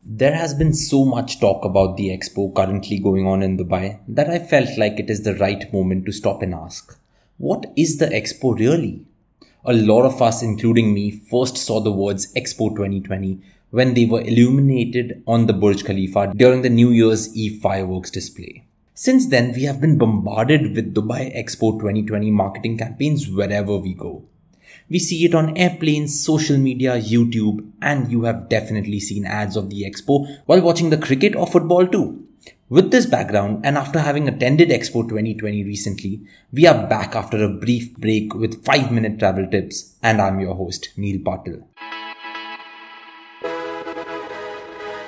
There has been so much talk about the expo currently going on in Dubai that I felt like it is the right moment to stop and ask, what is the expo really? A lot of us, including me, first saw the words Expo 2020 when they were illuminated on the Burj Khalifa during the New Year's Eve fireworks display. Since then, we have been bombarded with Dubai Expo 2020 marketing campaigns wherever we go. We see it on airplanes, social media, YouTube, and you have definitely seen ads of the expo while watching the cricket or football too. With this background, and after having attended Expo 2020 recently, we are back after a brief break with 5-minute travel tips, and I'm your host, Neil Patil.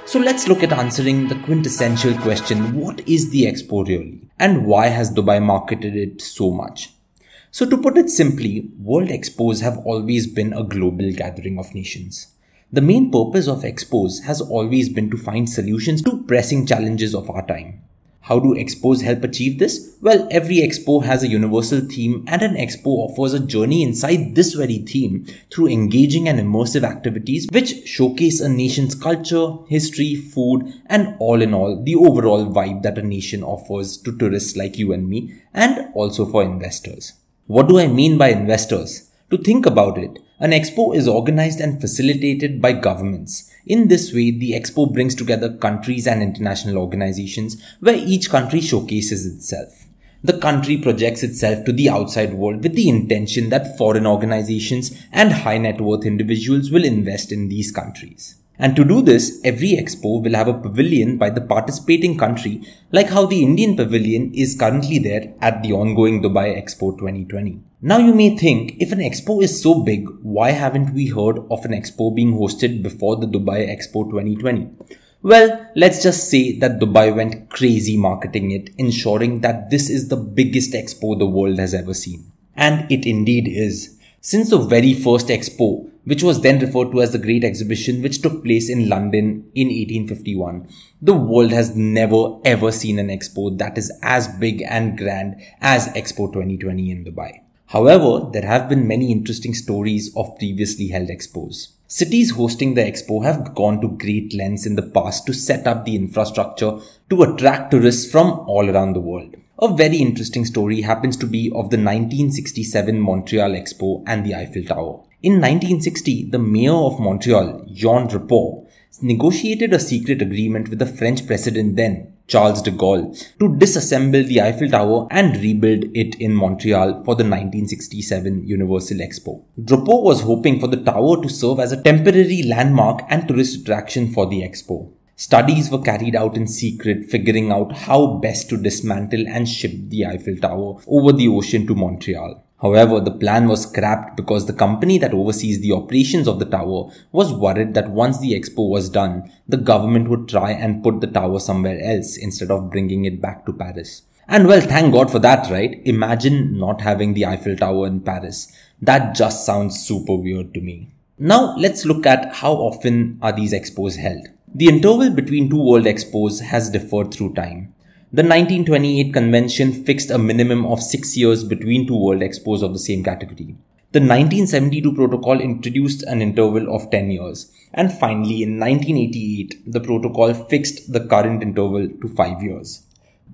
So let's look at answering the quintessential question, what is the expo really? And why has Dubai marketed it so much? So to put it simply, World Expos have always been a global gathering of nations. The main purpose of expos has always been to find solutions to pressing challenges of our time. How do expos help achieve this? Well, every expo has a universal theme, and an expo offers a journey inside this very theme through engaging and immersive activities which showcase a nation's culture, history, food, and all in all, the overall vibe that a nation offers to tourists like you and me, and also for investors. What do I mean by investors? To think about it, an expo is organized and facilitated by governments. In this way, the expo brings together countries and international organizations where each country showcases itself. The country projects itself to the outside world with the intention that foreign organizations and high net worth individuals will invest in these countries. And to do this, every expo will have a pavilion by the participating country, like how the Indian pavilion is currently there at the ongoing Dubai Expo 2020. Now you may think, if an expo is so big, why haven't we heard of an expo being hosted before the Dubai Expo 2020? Well, let's just say that Dubai went crazy marketing it, ensuring that this is the biggest expo the world has ever seen. And it indeed is. Since the very first expo, which was then referred to as the Great Exhibition, which took place in London in 1851, the world has never ever seen an expo that is as big and grand as Expo 2020 in Dubai. However, there have been many interesting stories of previously held expos. Cities hosting the expo have gone to great lengths in the past to set up the infrastructure to attract tourists from all around the world. A very interesting story happens to be of the 1967 Montreal Expo and the Eiffel Tower. In 1960, the mayor of Montreal, Jean Drapeau, negotiated a secret agreement with the French president then, Charles de Gaulle, to disassemble the Eiffel Tower and rebuild it in Montreal for the 1967 Universal Expo. Drapeau was hoping for the tower to serve as a temporary landmark and tourist attraction for the expo. Studies were carried out in secret, figuring out how best to dismantle and ship the Eiffel Tower over the ocean to Montreal. However, the plan was scrapped because the company that oversees the operations of the tower was worried that once the expo was done, the government would try and put the tower somewhere else instead of bringing it back to Paris. And well, thank God for that, right? Imagine not having the Eiffel Tower in Paris. That just sounds super weird to me. Now, let's look at how often are these expos held. The interval between two World Expos has differed through time. The 1928 convention fixed a minimum of 6 years between two World Expos of the same category. The 1972 protocol introduced an interval of 10 years. And finally, in 1988, the protocol fixed the current interval to 5 years.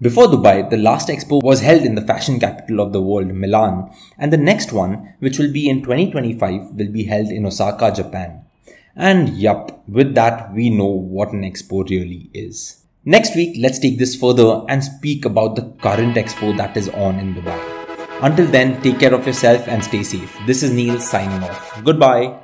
Before Dubai, the last expo was held in the fashion capital of the world, Milan, and the next one, which will be in 2025, will be held in Osaka, Japan. And yup, with that, we know what an expo really is. Next week, let's take this further and speak about the current expo that is on in Dubai. Until then, take care of yourself and stay safe. This is Neil signing off. Goodbye.